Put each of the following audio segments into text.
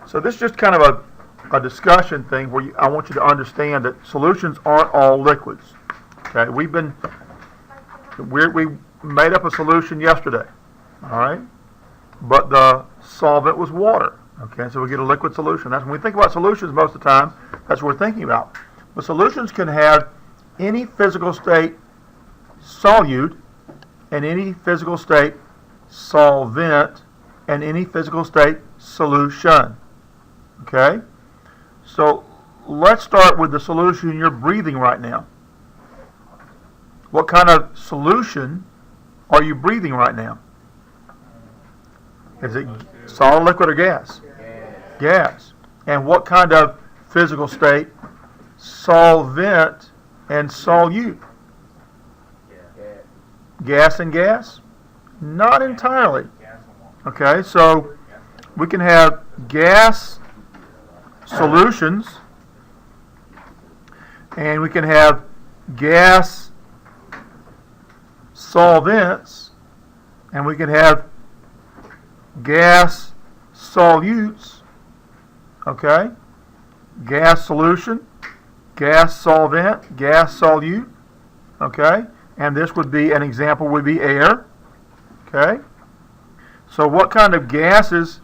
So this is just kind of a discussion thing where I want you to understand that solutions aren't all liquids. Okay, we made up a solution yesterday, all right? But the solvent was water. Okay, so we get a liquid solution. That's when we think about solutions most of the time, that's what we're thinking about. But solutions can have any physical state solute and any physical state solvent and any physical state solution. Okay? So let's start with the solution you're breathing right now. What kind of solution are you breathing right now? Is it solid, liquid, or gas? Gas. And what kind of physical state? Solvent and solute. Gas and gas? Not entirely. Okay, so we can have gas solutions and we can have gas solvents and we can have gas solutes. Okay? Gas solution, gas solvent, gas solute. Okay? And this would be, an example would be air. Okay? So what kind of gases,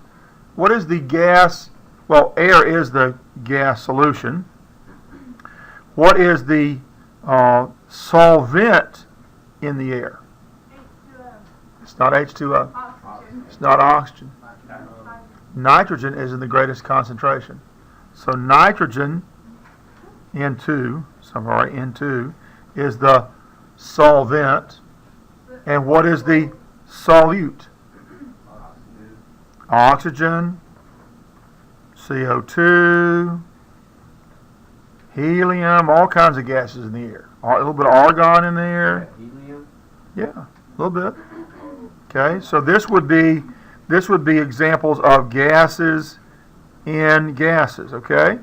what is the gas? Well, air is the gas solution. What is the solvent in the air? H2O. It's not H2O. Oxygen. It's not oxygen. Nitrogen is in the greatest concentration. So nitrogen, N2, is the solvent. And what is the solute? Oxygen, CO2, helium, all kinds of gases in the air. A little bit of argon in there. Helium? Yeah, a little bit. Okay, so this would be examples of gases in gases, okay?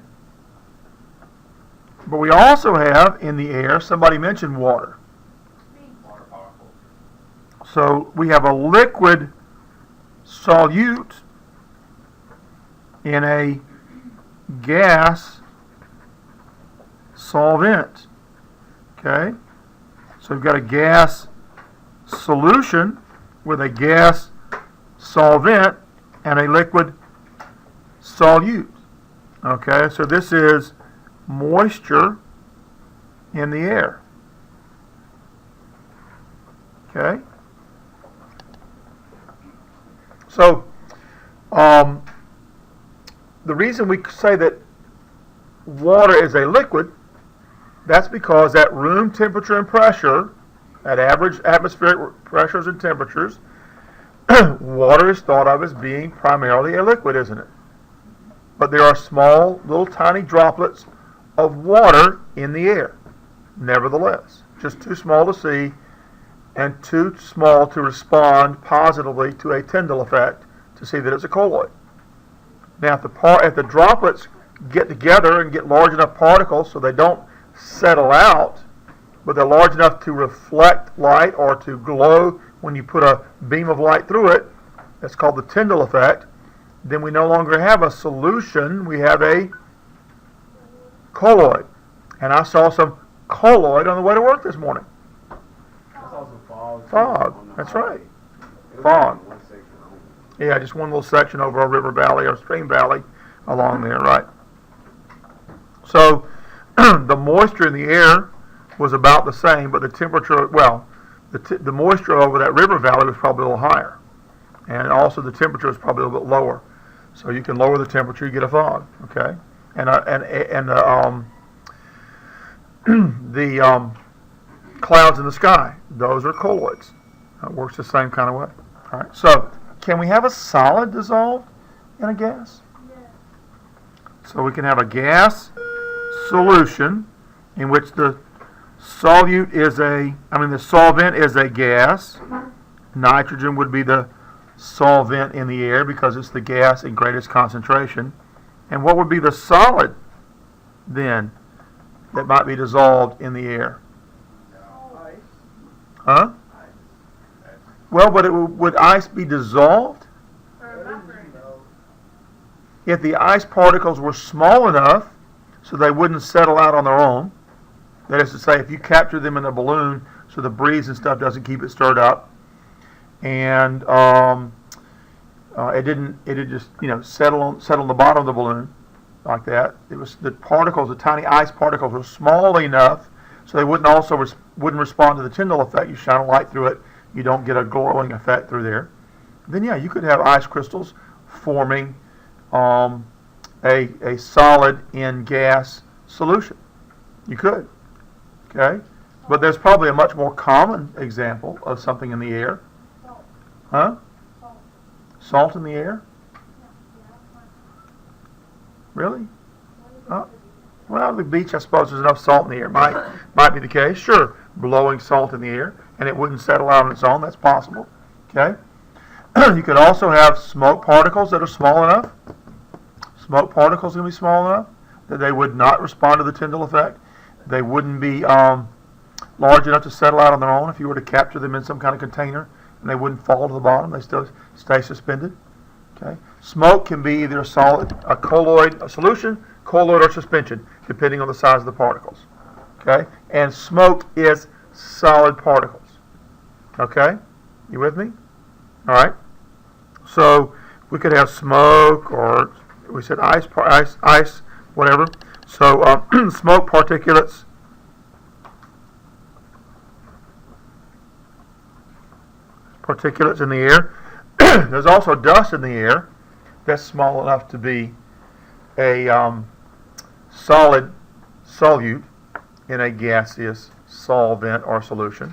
But we also have in the air, somebody mentioned water. Water particles. So we have a liquid solute in a gas solvent. Okay? So we've got a gas solution with a gas solvent and a liquid solute. Okay? So this is moisture in the air. Okay? So, the reason we say that water is a liquid, that's because at room temperature and pressure, at average atmospheric pressures and temperatures, water is thought of as being primarily a liquid, isn't it? But there are small, little tiny droplets of water in the air, nevertheless. Just too small to see and too small to respond positively to a Tyndall effect to see that it's a colloid. Now, if the droplets get together and get large enough particles so they don't settle out, but they're large enough to reflect light or to glow when you put a beam of light through it, that's called the Tyndall effect, then we no longer have a solution, we have a colloid. And I saw some colloid on the way to work this morning. That's also fog. Fog, that's right. Fog. Yeah, just one little section over a river valley or stream valley along there, right? So the moisture in the air was about the same, but the temperature, well, the moisture over that river valley was probably a little higher. And also the temperature was probably a little bit lower. So you can lower the temperature, you get a fog, okay? And the clouds in the sky, those are colloids. It works the same kind of way. All right. So can we have a solid dissolved in a gas? Yes. So we can have a gas solution in which the solvent is a gas. Nitrogen would be the solvent in the air because it's the gas in greatest concentration. And what would be the solid then that might be dissolved in the air? Ice. Huh? Well, but would ice be dissolved? Or evaporated. if the ice particles were small enough so they wouldn't settle out on their own, that is to say, if you capture them in a balloon so the breeze and stuff doesn't keep it stirred up, and it did just settle on the bottom of the balloon like that. It was the particles, the tiny ice particles, were small enough so they wouldn't respond to the Tyndall effect. You shine a light through it, you don't get a glowing effect through there. Then yeah, you could have ice crystals forming a solid in gas solution. You could, okay? But there's probably a much more common example of something in the air. Huh? Salt in the air? Really? Oh. Well, the beach, I suppose there's enough salt in the air. Might be the case. Sure, blowing salt in the air, and it wouldn't settle out on its own. That's possible. Okay? You could also have smoke particles that are small enough. Smoke particles can be small enough that they would not respond to the Tyndall effect. They wouldn't be large enough to settle out on their own if you were to capture them in some kind of container, and they wouldn't fall to the bottom. They still stay suspended. Okay. Smoke can be either a colloid, a solution, colloid, or suspension, depending on the size of the particles. Okay. And smoke is solid particles. Okay. You with me? All right. So we could have smoke, or we said ice, whatever. So smoke particulates. Particulates in the air. There's also dust in the air that's small enough to be a solid solute in a gaseous solvent or solution.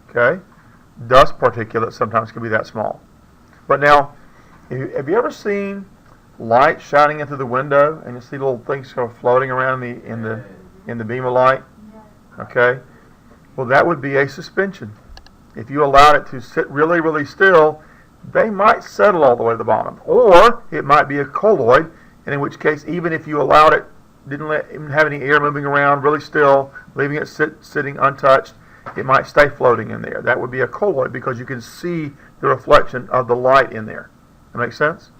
Okay? Dust particulates sometimes can be that small. But now, have you ever seen light shining into the window and you see little things go floating around in the beam of light? Okay? Well, that would be a suspension. If you allowed it to sit really, really still, they might settle all the way to the bottom. Or it might be a colloid, and in which case, even if you allowed it, didn't have any air moving around, really still, leaving it sitting untouched, it might stay floating in there. That would be a colloid because you can see the reflection of the light in there. That makes sense?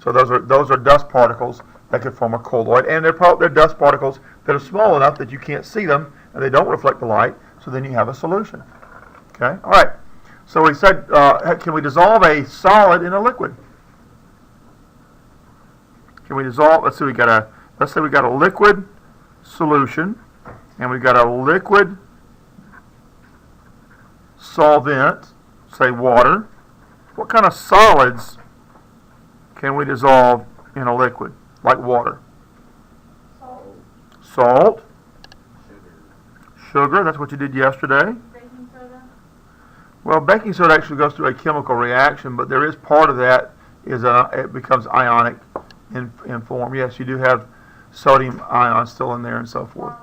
So those are dust particles that could form a colloid, and they're dust particles that are small enough that you can't see them, and they don't reflect the light, so then you have a solution. Okay, all right. So we said, can we dissolve a solid in a liquid? Can we dissolve? Let's say we got a liquid solution, and we've got a liquid solvent, say water. What kind of solids can we dissolve in a liquid, like water? Salt. Sugar. That's what you did yesterday. Well, baking soda actually goes through a chemical reaction, but there is part of that it becomes ionic in form. Yes, you do have sodium ions still in there and so forth.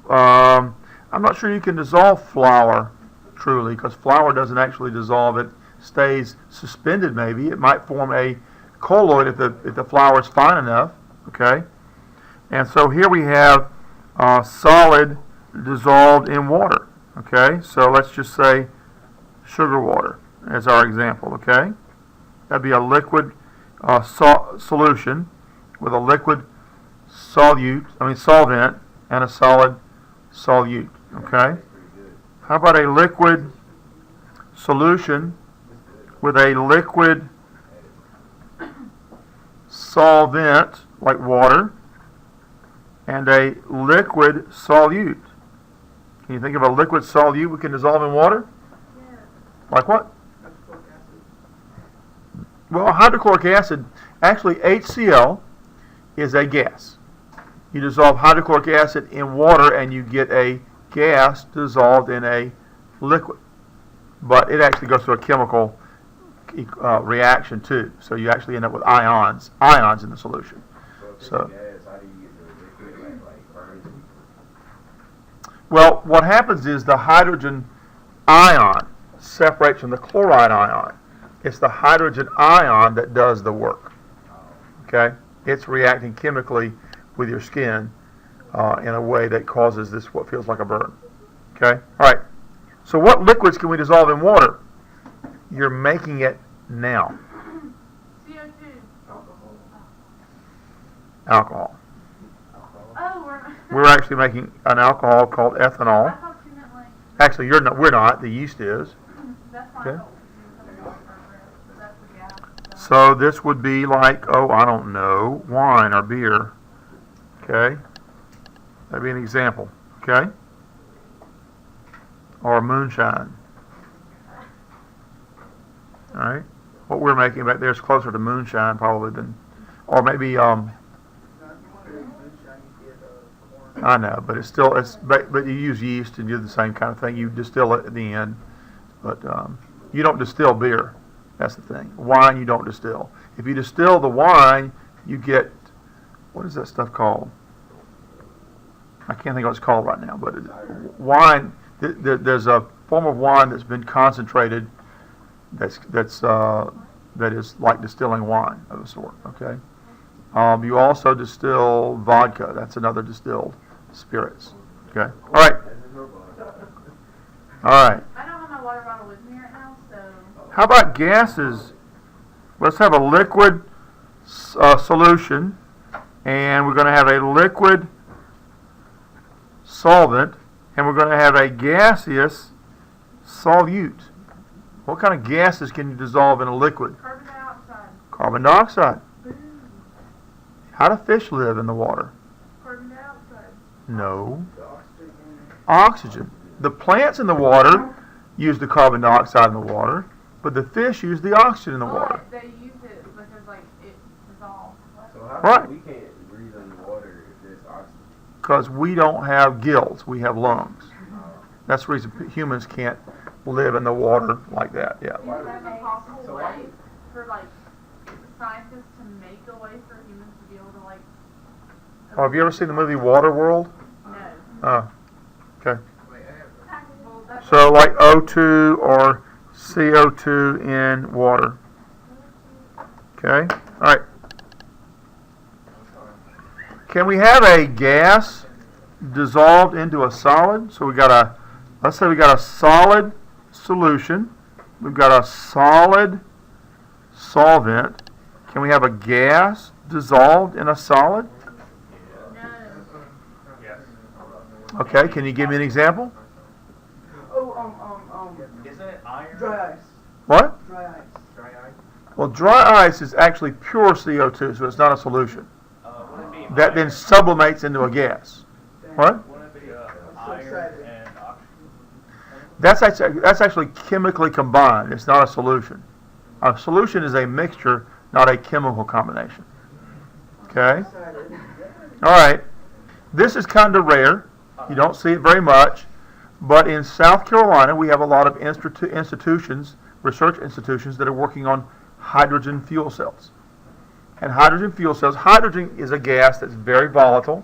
I'm not sure you can dissolve flour truly, because flour doesn't actually dissolve. It stays suspended. Maybe it might form a colloid if the flour is fine enough. Okay, and so here we have solid dissolved in water. Okay, so let's just say sugar water as our example, okay? That'd be a liquid solution with a liquid solvent and a solid solute, okay? How about a liquid solution with a liquid solvent, like water, and a liquid solute? Can you think of a liquid solute we can dissolve in water? Like what? Well, hydrochloric acid, actually HCl is a gas. You dissolve hydrochloric acid in water and you get a gas dissolved in a liquid. But it actually goes through a chemical reaction too. So you actually end up with ions in the solution. So, well, what happens is the hydrogen ion separates from the chloride ion. It's the hydrogen ion that does the work. Okay? It's reacting chemically with your skin in a way that causes this what feels like a burn. Okay? All right. So what liquids can we dissolve in water? You're making it now. CO2. alcohol. Oh, We're actually making an alcohol called I ethanol. thought you meant like, Actually, you're not. We're not. The yeast is. that's fine. Okay. That's the gas. So this would be like, oh, I don't know, wine or beer. Okay? That'd be an example. Okay? Or moonshine. Alright? What we're making back there is closer to moonshine probably than, or maybe, I know, but it's still, but you use yeast and do the same kind of thing. You distill it at the end. But you don't distill beer. That's the thing. Wine you don't distill. If you distill the wine, you get, what is that stuff called? I can't think of what it's called right now, but wine, there's a form of wine that's been concentrated that is like distilling wine of a sort, okay? You also distill vodka. That's another distilled spirits, okay? All right. All right. I don't have my water bottle with me right now, so. How about gases? Let's have a liquid solution, and we're going to have a liquid solvent, and we're going to have a gaseous solute. What kind of gases can you dissolve in a liquid? Carbon dioxide. Carbon dioxide. How do fish live in the water? Carbon dioxide. No. Oxygen. The plants in the water use the carbon dioxide in the water, but the fish use the oxygen in the water. But they use it because, like, it dissolves. So how Right. we can't breathe underwater if there's oxygen? Because we don't have gills, we have lungs. That's the reason humans can't live in the water like that. Yeah. Is there a possible So way why- for, like, scientists to make a way for humans to be able to, like... Oh, have you ever seen the movie Waterworld? No. Oh, okay. Well, that's So like O2 or CO2 in water. Okay? All right. Can we have a gas dissolved into a solid? So we got a, let's say we got a solid solution. We've got a solid solvent. Can we have a gas dissolved in a solid? no. Yes. Okay, can you give me an example? Isn't it iron? Dry ice. What? Dry ice. Dry ice? Well, dry ice is actually pure CO2, so it's not a solution. Wouldn't it be That then sublimates into a gas. What? Wouldn't it be so iron excited. and oxygen? That's actually chemically combined. It's not a solution. A solution is a mixture, not a chemical combination. Okay? Excited. All right. This is kind of rare. You don't see it very much. But in South Carolina, we have a lot of institutions, research institutions, that are working on hydrogen fuel cells. And hydrogen fuel cells, hydrogen is a gas that's very volatile.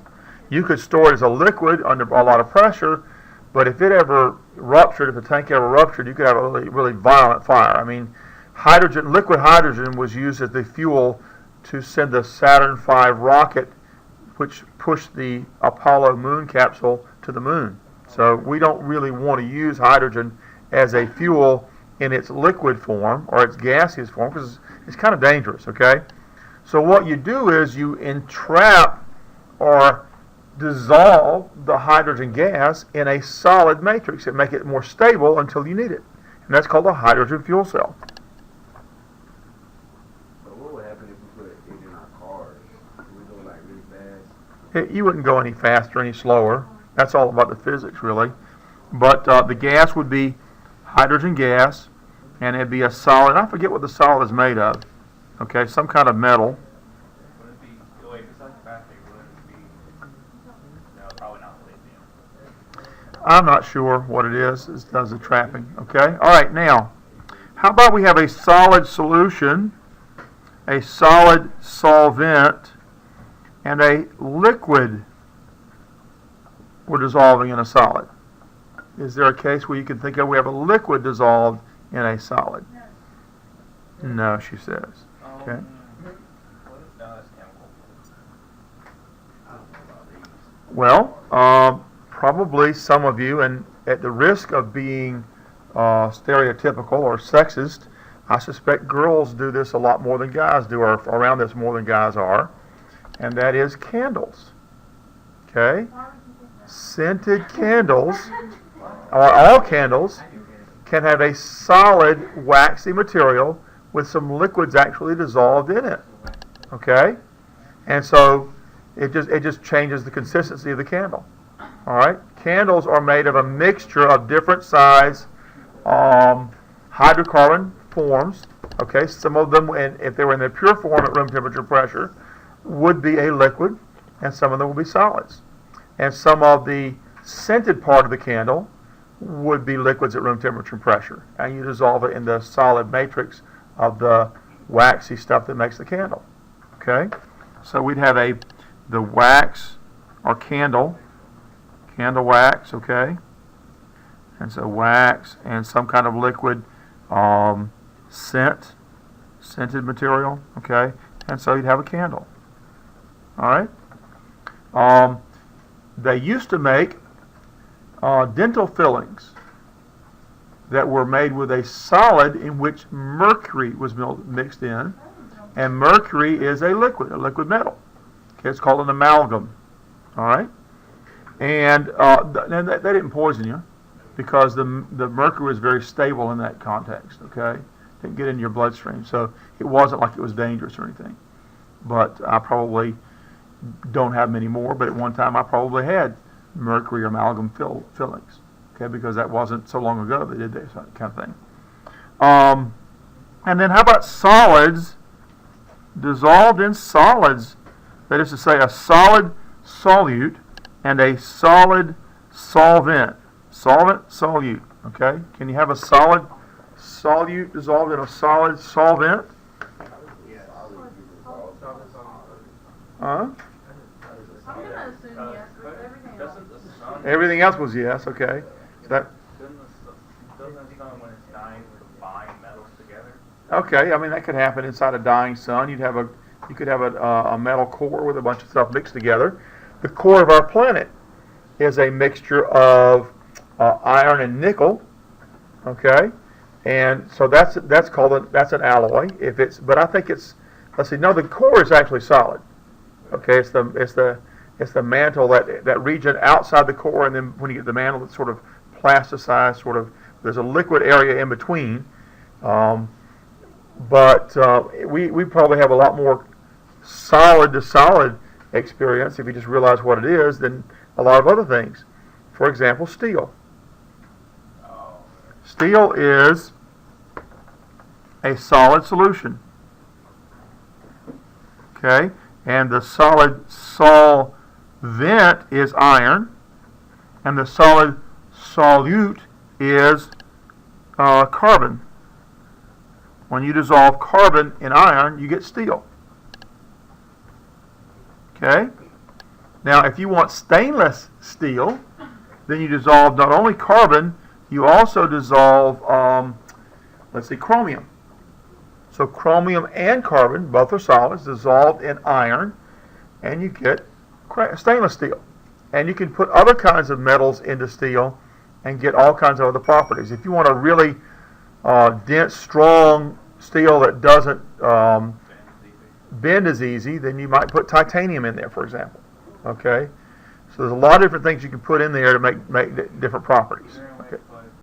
You could store it as a liquid under a lot of pressure, but if it ever ruptured, if the tank ever ruptured, you could have a really, really violent fire. I mean, hydrogen, liquid hydrogen was used as the fuel to send the Saturn V rocket, which pushed the Apollo moon capsule to the moon. So we don't really want to use hydrogen as a fuel in its liquid form or its gaseous form because it's kind of dangerous, okay? So what you do is you entrap or dissolve the hydrogen gas in a solid matrix and make it more stable until you need it. And that's called a hydrogen fuel cell. But what would happen if we put it in our cars? Would we go like really fast? You wouldn't go any faster, any slower. That's all about the physics, really. But the gas would be hydrogen gas, and it'd be a solid. I forget what the solid is made of. Okay, some kind of metal. Wouldn't it be, wait, if it's like plastic, wouldn't it be, no, probably not lithium. I'm not sure what it is. It does the trapping. Okay. All right. Now, how about we have a solid solution, a solid solvent, and a liquid we're dissolving in a solid? Is there a case where you can think of we have a liquid dissolved in a solid? No, she says. Okay. What if that's chemical? I don't know about these. Well, probably some of you, and at the risk of being stereotypical or sexist, I suspect girls do this a lot more than guys do, or around this more than guys are. and that is candles. Okay? Why would you think that? Scented candles, or all candles, can have a solid waxy material with some liquids actually dissolved in it. Okay? And so it just changes the consistency of the candle. All right? Candles are made of a mixture of different size hydrocarbon forms. Okay? Some of them, if they were in their pure form at room temperature pressure, would be a liquid, and some of them will be solids. And some of the scented part of the candle would be liquids at room temperature and pressure. And you dissolve it in the solid matrix of the waxy stuff that makes the candle. Okay? So we'd have the wax or candle wax, okay? And so wax and some kind of liquid scented material, okay? And so you'd have a candle. All right? They used to make dental fillings that were made with a solid in which mercury was mixed in, and mercury is a liquid metal. Okay, it's called an amalgam. All right, and they didn't poison you because the mercury was very stable in that context. Okay, didn't get into your bloodstream, so it wasn't like it was dangerous or anything. But I probably don't have many more, but at one time I probably had mercury or amalgam fillings, okay, because that wasn't so long ago they did that kind of thing. And then how about solids dissolved in solids? That is to say, a solid solute and a solid solvent. Solvent, solute, okay? Can you have a solid solute dissolved in a solid solvent? Huh? I'm going to assume yes, but everything else. Doesn't the sun, Everything else was yes, okay. So that, doesn't the sun when it's dying combine metals together? okay, I mean that could happen inside a dying sun. You could have a metal core with a bunch of stuff mixed together. The core of our planet is a mixture of iron and nickel, okay, and so that's an alloy. But I think it's, let's see, no, the core is actually solid. Okay, it's the mantle, that region outside the core, and then when you get the mantle, it's sort of plasticized, sort of. There's a liquid area in between, but we probably have a lot more solid to solid experience if you just realize what it is than a lot of other things. For example, steel. Steel is a solid solution. Okay. And the solid solvent is iron, and the solid solute is carbon. When you dissolve carbon in iron, you get steel. Okay? Now, if you want stainless steel, then you dissolve not only carbon, you also dissolve, chromium. So chromium and carbon, both are solids, dissolved in iron, and you get stainless steel. And you can put other kinds of metals into steel and get all kinds of other properties. If you want a really dense, strong steel that doesn't bend as easy, then you might put titanium in there, for example. Okay? So there's a lot of different things you can put in there to make different properties. Okay.